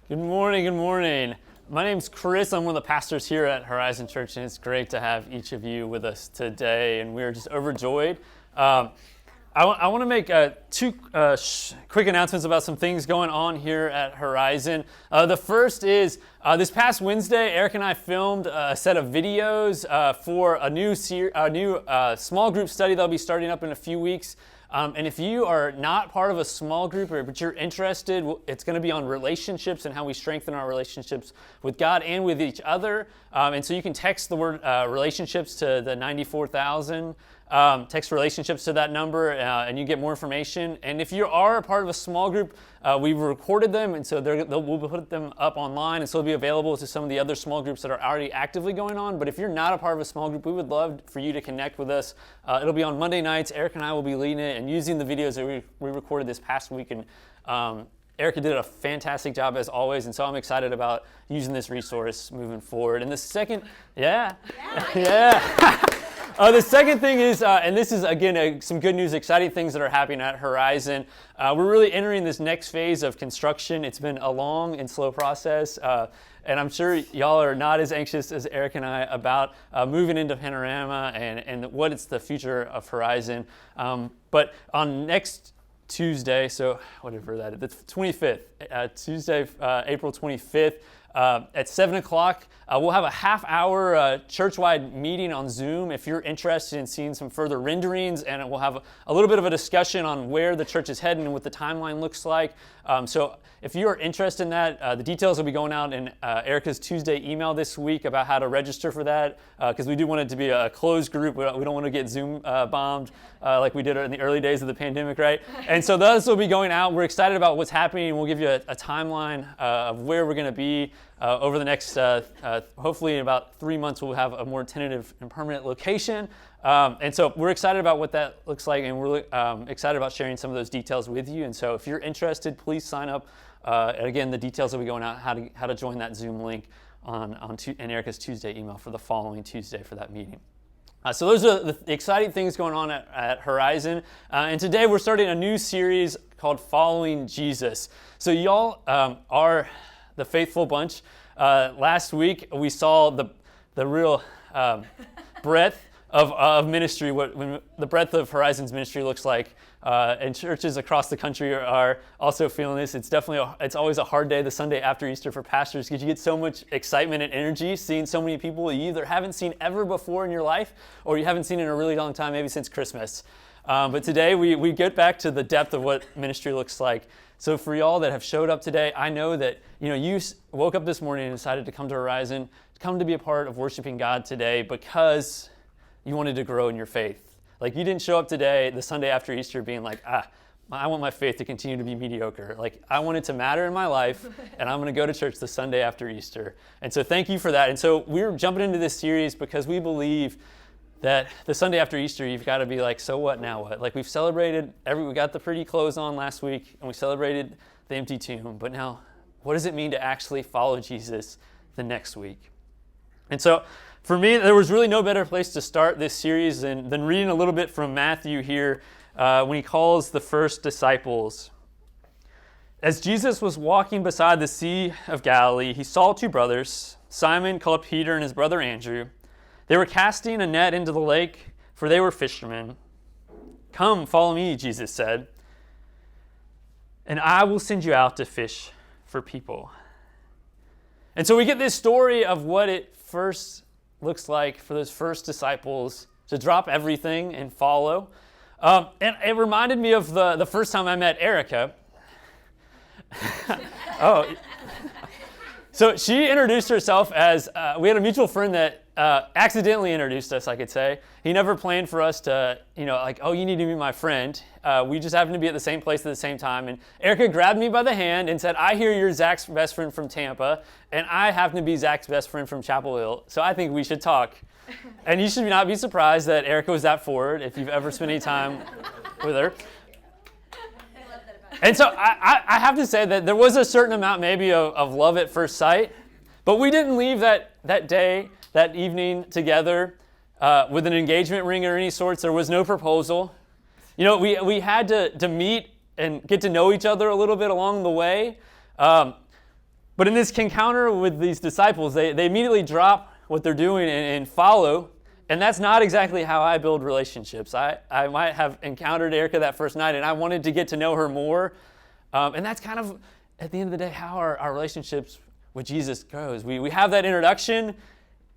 Good morning, good morning. My name's Chris. I'm one of the pastors here at Horizon Church, and it's great to have each of you with us today, and we're just overjoyed. I want to make two quick announcements about some things going on here at Horizon. The first is this past Wednesday, Eric and I filmed a set of videos for a new small group study that'll be starting up in a few weeks. And if you are not part of a small group, but you're interested, it's going to be on relationships and how we strengthen our relationships with God and with each other. And so you can text the word relationships to the 94,000. Text relationships to that number and you get more information. And if you are a part of a small group, we've recorded them, and so we'll put them up online, and so they'll be available to some of the other small groups that are already actively going on. But if you're not a part of a small group, we would love for you to connect with us. It'll be on Monday nights. Eric and I will be leading it and using the videos that we recorded this past week. And Erica did a fantastic job as always, and so I'm excited about using this resource moving forward. And the second, yeah. The second thing is, and this is, again, some good news, exciting things that are happening at Horizon. We're really entering this next phase of construction. It's been a long and slow process, and I'm sure y'all are not as anxious as Eric and I about moving into Panorama and what it's the future of Horizon. But on next Tuesday, so whatever that is, the 25th, Tuesday, April 25th, at 7 o'clock, we'll have a half-hour church-wide meeting on Zoom if you're interested in seeing some further renderings, and we'll have a little bit of a discussion on where the church is heading and what the timeline looks like. So if you are interested in that, the details will be going out in Erica's Tuesday email this week about how to register for that, because we do want it to be a closed group. We don't want to get Zoom bombed like we did in the early days of the pandemic, right? And so those will be going out. We're excited about what's happening. We'll give you a timeline of where we're going to be over the next, hopefully in about 3 months, we'll have a more tentative and permanent location. And so we're excited about what that looks like, and we're excited about sharing some of those details with you. And so if you're interested, please sign up. And again, the details will be going out, how to join that Zoom link in Erica's Tuesday email for the following Tuesday for that meeting. So those are the exciting things going on at Horizon. And today we're starting a new series called Following Jesus. So y'all are the faithful bunch. Last week we saw the real breadth of ministry, when the breadth of Horizon's ministry looks like. And churches across the country are also feeling this. It's always a hard day, the Sunday after Easter for pastors, because you get so much excitement and energy seeing so many people you either haven't seen ever before in your life, or you haven't seen in a really long time, maybe since Christmas. But today we get back to the depth of what ministry looks like. So for y'all that have showed up today, I know that you woke up this morning and decided to come to Horizon, come to be a part of worshiping God today because you wanted to grow in your faith. Like, you didn't show up today, the Sunday after Easter, being like, I want my faith to continue to be mediocre. Like, I want it to matter in my life, and I'm going to go to church the Sunday after Easter. And so thank you for that. And so we're jumping into this series because we believe that the Sunday after Easter, you've got to be like, so what, now what? Like, we've celebrated, we got the pretty clothes on last week, and we celebrated the empty tomb. But now, what does it mean to actually follow Jesus the next week? And so, for me, there was really no better place to start this series than reading a little bit from Matthew here when he calls the first disciples. As Jesus was walking beside the Sea of Galilee, he saw two brothers, Simon, called Peter, and his brother Andrew. They were casting a net into the lake, for they were fishermen. "Come, follow me," Jesus said, "and I will send you out to fish for people." And so we get this story of what it first looks like for those first disciples to drop everything and follow. And it reminded me of the first time I met Erica. Oh, so she introduced herself as, we had a mutual friend that accidentally introduced us, I could say. He never planned for us to, like, oh, you need to be my friend. We just happened to be at the same place at the same time. And Erica grabbed me by the hand and said, "I hear you're Zach's best friend from Tampa, and I happen to be Zach's best friend from Chapel Hill, so I think we should talk." And you should not be surprised that Erica was that forward if you've ever spent any time with her. And so I have to say that there was a certain amount maybe of love at first sight, but we didn't leave that day, that evening together with an engagement ring or any sorts. There was no proposal. We had to meet and get to know each other a little bit along the way. But in this encounter with these disciples, they immediately drop what they're doing and follow. And that's not exactly how I build relationships. I might have encountered Erica that first night, and I wanted to get to know her more. And that's kind of, at the end of the day, how our relationships with Jesus goes. We have that introduction,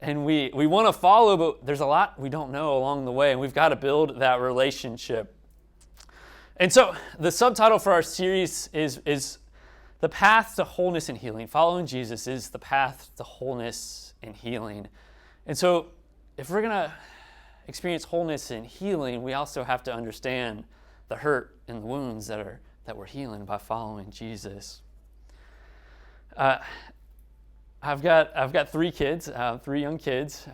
and we want to follow, but there's a lot we don't know along the way, and we've got to build that relationship. And so the subtitle for our series is The Path to Wholeness and Healing. Following Jesus is the path to wholeness and healing. And so if we're going to experience wholeness and healing, we also have to understand the hurt and the wounds that we're healing by following Jesus. I've got three kids, three young kids.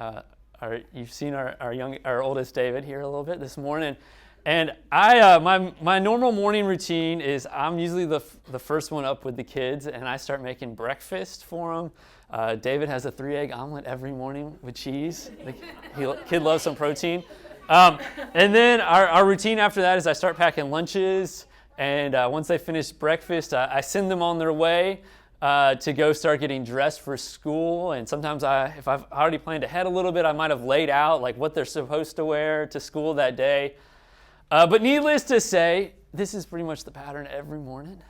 You've seen our oldest David here a little bit this morning, and my normal morning routine is I'm usually the first one up with the kids, and I start making breakfast for them. David has a 3-egg omelet every morning with cheese. The kid loves some protein. And then our routine after that is I start packing lunches, and once they finish breakfast, I send them on their way to go start getting dressed for school. And sometimes if I've already planned ahead a little bit, I might have laid out like what they're supposed to wear to school that day. But needless to say, this is pretty much the pattern every morning.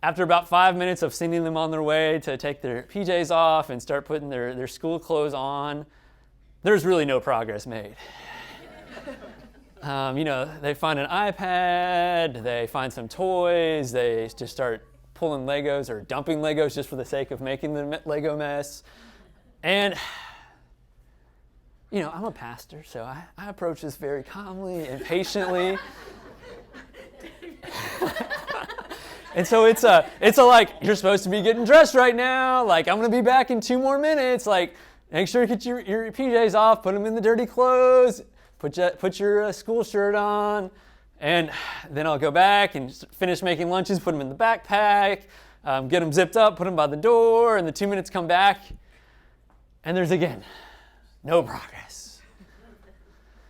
After about 5 minutes of sending them on their way to take their PJs off and start putting their school clothes on, there's really no progress made. They find an iPad, they find some toys, they just start pulling Legos or dumping Legos just for the sake of making the Lego mess. And, I'm a pastor, so I approach this very calmly and patiently. And so it's like, you're supposed to be getting dressed right now. Like, I'm going to be back in 2 more minutes. Like, make sure you get your PJs off, put them in the dirty clothes, put your school shirt on. And then I'll go back and finish making lunches, put them in the backpack, get them zipped up, put them by the door, and the 2 minutes come back. And there's again, no progress.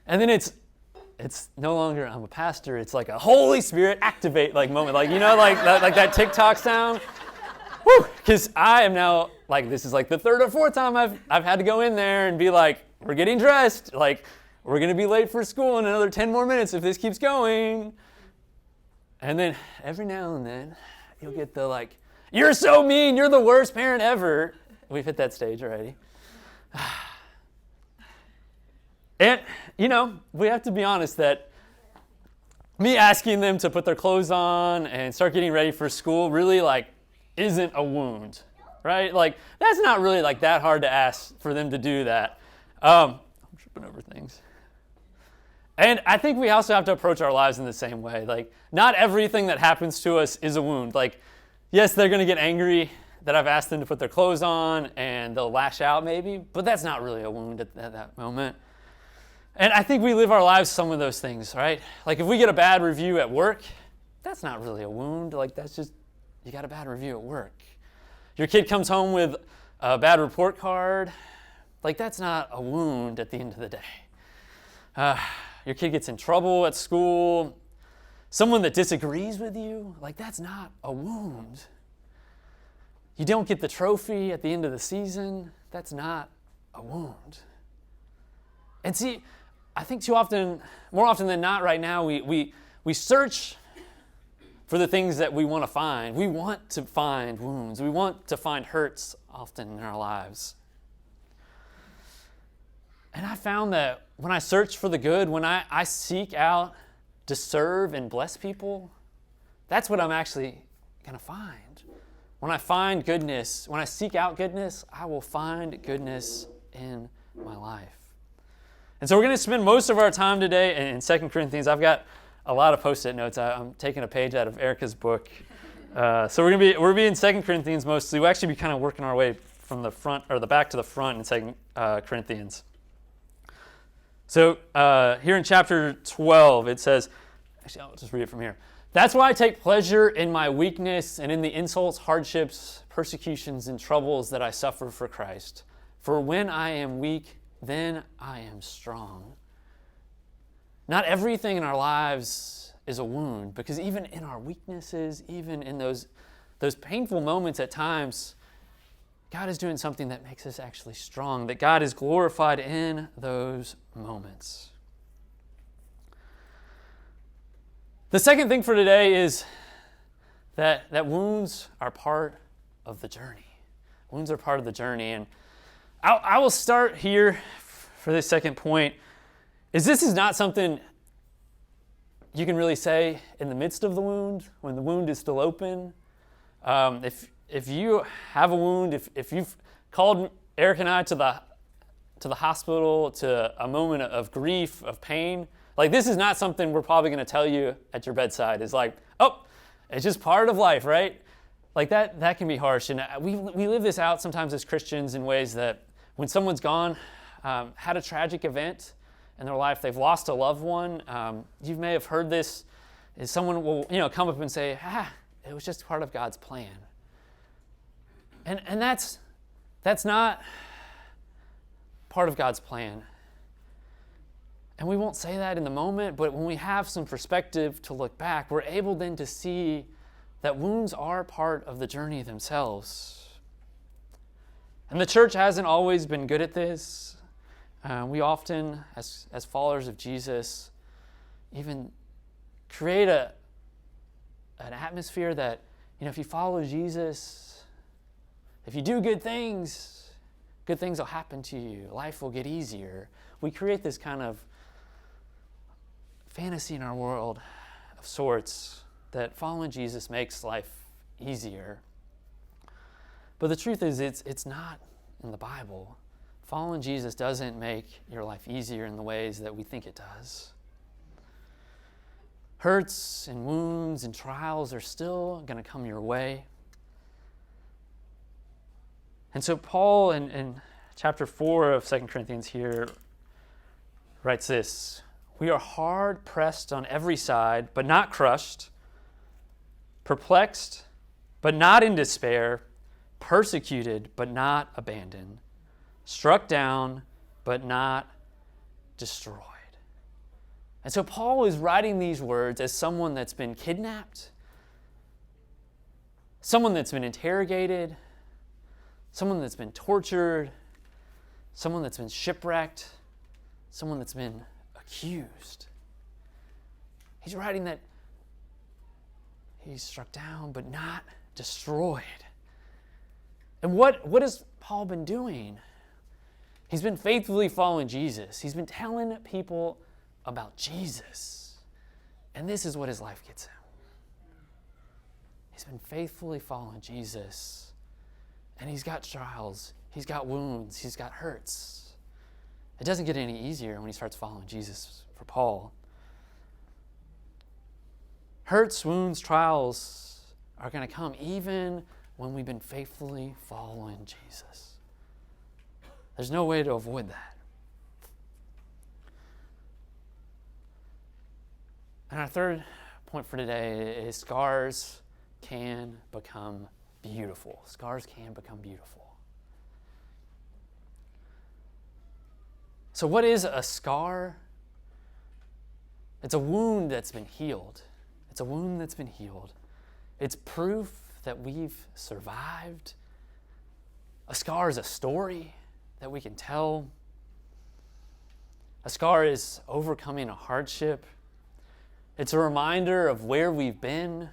And then it's no longer I'm a pastor. It's like a Holy Spirit activate moment, like that TikTok sound. Woo! Because I am now this is like the 3rd or 4th time I've had to go in there and be like, we're getting dressed, we're going to be late for school in another 10 more minutes if this keeps going. And then every now and then you'll get the you're so mean, you're the worst parent ever. We've hit that stage already. And, we have to be honest that me asking them to put their clothes on and start getting ready for school really, isn't a wound, right? That's not really, that hard to ask for them to do that. I'm tripping over things. And I think we also have to approach our lives in the same way. Not everything that happens to us is a wound. Yes, they're going to get angry that I've asked them to put their clothes on, and they'll lash out maybe, but that's not really a wound at that moment. And I think we live our lives some of those things, right? If we get a bad review at work, that's not really a wound. That's just, you got a bad review at work. Your kid comes home with a bad report card. That's not a wound at the end of the day. Your kid gets in trouble at school. Someone that disagrees with you, that's not a wound. You don't get the trophy at the end of the season. That's not a wound. And see, I think more often than not right now, we search for the things that we want to find. We want to find wounds. We want to find hurts often in our lives. And I found that when I search for the good, when I seek out to serve and bless people, that's what I'm actually going to find. When I find goodness, when I seek out goodness, I will find goodness in my life. And so we're going to spend most of our time today in 2 Corinthians. I've got a lot of Post-it notes. I'm taking a page out of Erica's book. So we're going to be in 2 Corinthians mostly. We'll actually be kind of working our way from the front or the back to the front in 2 Corinthians. So here in chapter 12, it says, actually, I'll just read it from here. That's why I take pleasure in my weakness and in the insults, hardships, persecutions, and troubles that I suffer for Christ. For when I am weak, then I am strong. Not everything in our lives is a wound, because even in our weaknesses, even in those those painful moments at times, God is doing something that makes us actually strong, that God is glorified in those moments. The second thing for today is that wounds are part of the journey. Wounds are part of the journey. And I will start here for this second point, is this is not something you can really say in the midst of the wound, when the wound is still open. If you have a wound, if you've called Eric and I to the hospital, to a moment of grief, of pain, like this is not something we're probably going to tell you at your bedside. It's like, oh, it's just part of life, right? Like that can be harsh. And we live this out sometimes as Christians in ways that when someone's gone, had a tragic event in their life, they've lost a loved one. You may have heard this, is someone will come up and say, it was just part of God's plan. And that's not part of God's plan. And we won't say that in the moment, but when we have some perspective to look back, we're able then to see that wounds are part of the journey themselves. And the church hasn't always been good at this. We often, as followers of Jesus, even create an atmosphere that, if you follow Jesus, if you do good things will happen to you. Life will get easier. We create this kind of fantasy in our world of sorts that following Jesus makes life easier. But the truth is, it's not in the Bible. Following Jesus doesn't make your life easier in the ways that we think it does. Hurts and wounds and trials are still going to come your way. And so Paul in chapter 4 of 2 Corinthians here writes this: "We are hard pressed on every side, but not crushed, perplexed, but not in despair, persecuted, but not abandoned, struck down, but not destroyed." And so Paul is writing these words as someone that's been kidnapped, someone that's been interrogated, someone that's been tortured, someone that's been shipwrecked, someone that's been accused. He's writing that he's struck down but not destroyed. And what has Paul been doing? He's been faithfully following Jesus. He's been telling people about Jesus. And this is what his life gets him. He's been faithfully following Jesus. And he's got trials, he's got wounds, he's got hurts. It doesn't get any easier when he starts following Jesus for Paul. Hurts, wounds, trials are going to come even when we've been faithfully following Jesus. There's no way to avoid that. And our third point for today is scars can become beautiful. Scars can become beautiful. So what is a scar? It's a wound that's been healed. It's a wound that's been healed. It's proof that we've survived. A scar is a story that we can tell. A scar is overcoming a hardship. It's a reminder of where we've been.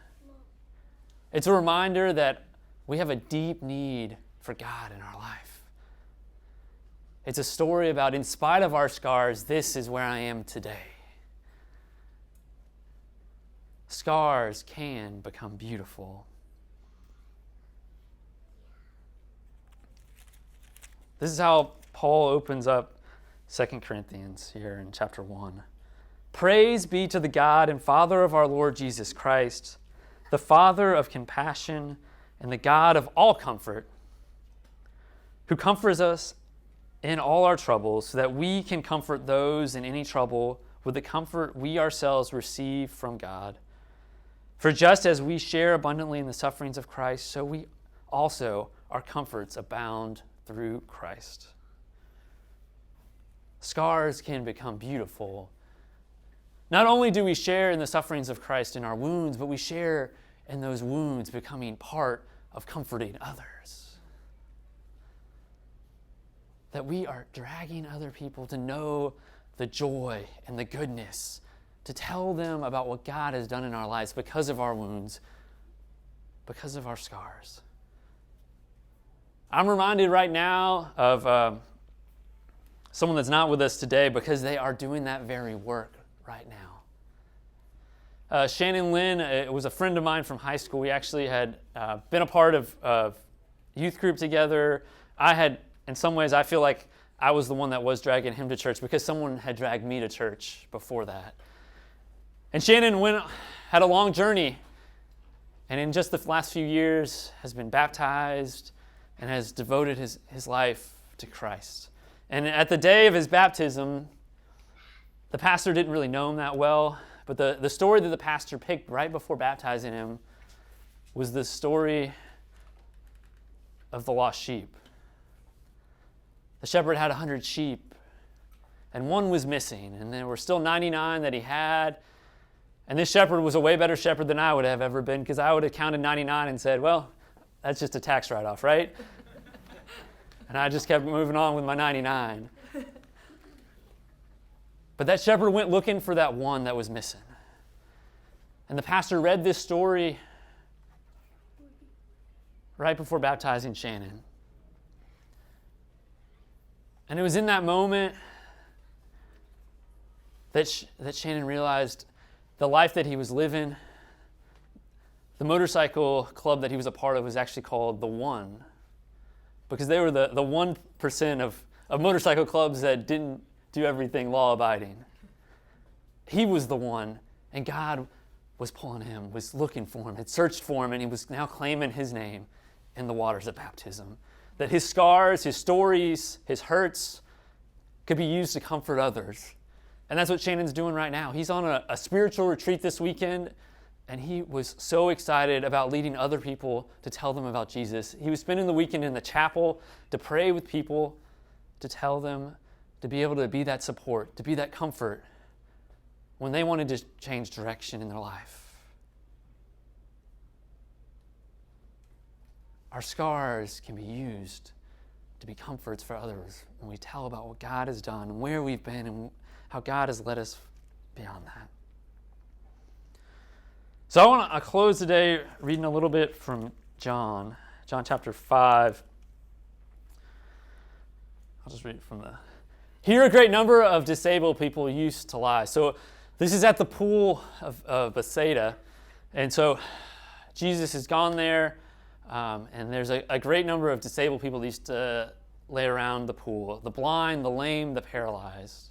It's a reminder that we have a deep need for God in our life. It's a story about, in spite of our scars, this is where I am today. Scars can become beautiful. This is how Paul opens up 2 Corinthians here in chapter 1. "Praise be to the God and Father of our Lord Jesus Christ, the Father of compassion and the God of all comfort, who comforts us in all our troubles, so that we can comfort those in any trouble with the comfort we ourselves receive from God. For just as we share abundantly in the sufferings of Christ, so we also, our comforts abound through Christ." Scars can become beautiful. Not only do we share in the sufferings of Christ in our wounds, but we share in those wounds becoming part of comforting others. That we are dragging other people to know the joy and the goodness, to tell them about what God has done in our lives because of our wounds, because of our scars. I'm reminded right now of someone that's not with us today because they are doing that very work right now. Shannon Lynn was a friend of mine from high school. We actually had been a part of youth group together. In some ways, I feel like I was the one that was dragging him to church because someone had dragged me to church before that. And Shannon had a long journey, and in just the last few years has been baptized and has devoted his life to Christ. And at the day of his baptism, the pastor didn't really know him that well, but the story that the pastor picked right before baptizing him was the story of the lost sheep. The shepherd had 100 sheep, and one was missing, and there were still 99 that he had. And this shepherd was a way better shepherd than I would have ever been, because I would have counted 99 and said, well, that's just a tax write-off, right? And I just kept moving on with my 99. But that shepherd went looking for that one that was missing. And the pastor read this story right before baptizing Shannon. And it was in that moment that Shannon realized the life that he was living, the motorcycle club that he was a part of was actually called The One, because they were the 1% of motorcycle clubs that didn't do everything law-abiding. He was the one, and God was pulling him, was looking for him, had searched for him, and he was now claiming his name in the waters of baptism. That his scars, his stories, his hurts could be used to comfort others. And that's what Shannon's doing right now. He's on a spiritual retreat this weekend, and he was so excited about leading other people to tell them about Jesus. He was spending the weekend in the chapel to pray with people, to tell them, to be able to be that support, to be that comfort when they wanted to change direction in their life. Our scars can be used to be comforts for others when we tell about what God has done and where we've been and how God has led us beyond that. So I want to close today reading a little bit from John chapter 5. I'll just read it from the... Here a great number of disabled people used to lie. So this is at the pool of Bethsaida. And so Jesus has gone there, and there's a great number of disabled people that used to lay around the pool. The blind, the lame, the paralyzed.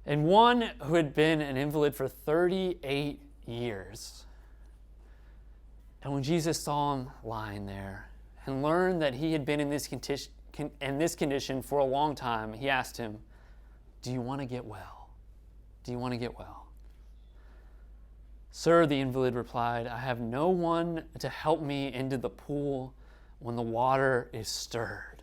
And one who had been an invalid for 38 years. And when Jesus saw him lying there and learned that he had been in this condition for a long time, he asked him, "Do you want to get well? Do you want to get well?" "Sir," the invalid replied, "I have no one to help me into the pool when the water is stirred.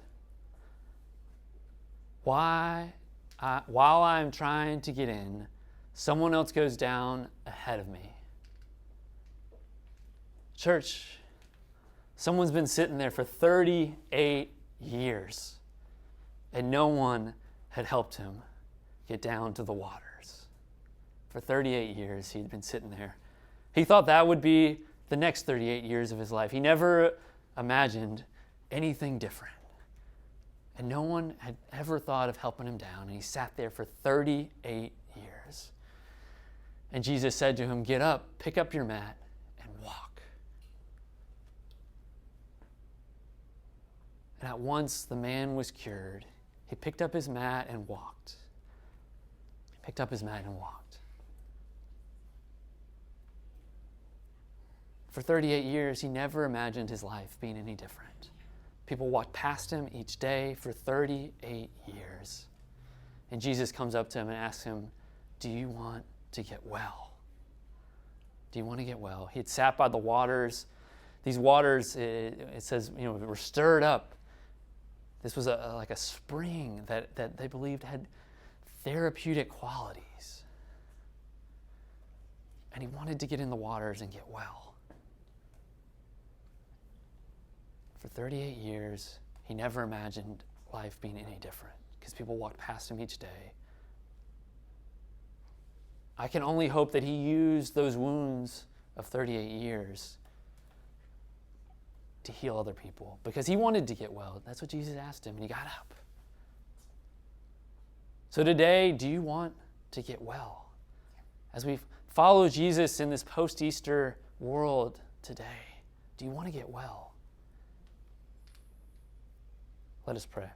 While I'm trying to get in, someone else goes down ahead of me." Church, someone's been sitting there for 38 years, and no one had helped him get down to the waters. For 38 years, he'd been sitting there. He thought that would be the next 38 years of his life. He never imagined anything different. And no one had ever thought of helping him down, and he sat there for 38 years. And Jesus said to him, "Get up, pick up your mat, and walk." And at once the man was cured. He picked up his mat and walked. He picked up his mat and walked. For 38 years, he never imagined his life being any different. People walked past him each day for 38 years. And Jesus comes up to him and asks him, "Do you want to get well? Do you want to get well?" He had sat by the waters. These waters, it says, were stirred up. This was like a spring that they believed had therapeutic qualities. And he wanted to get in the waters and get well. For 38 years, he never imagined life being any different because people walked past him each day. I can only hope that he used those wounds of 38 years to heal other people because he wanted to get well. That's what Jesus asked him, and he got up. So today, do you want to get well? As we follow Jesus in this post-Easter world today, do you want to get well? Let us pray.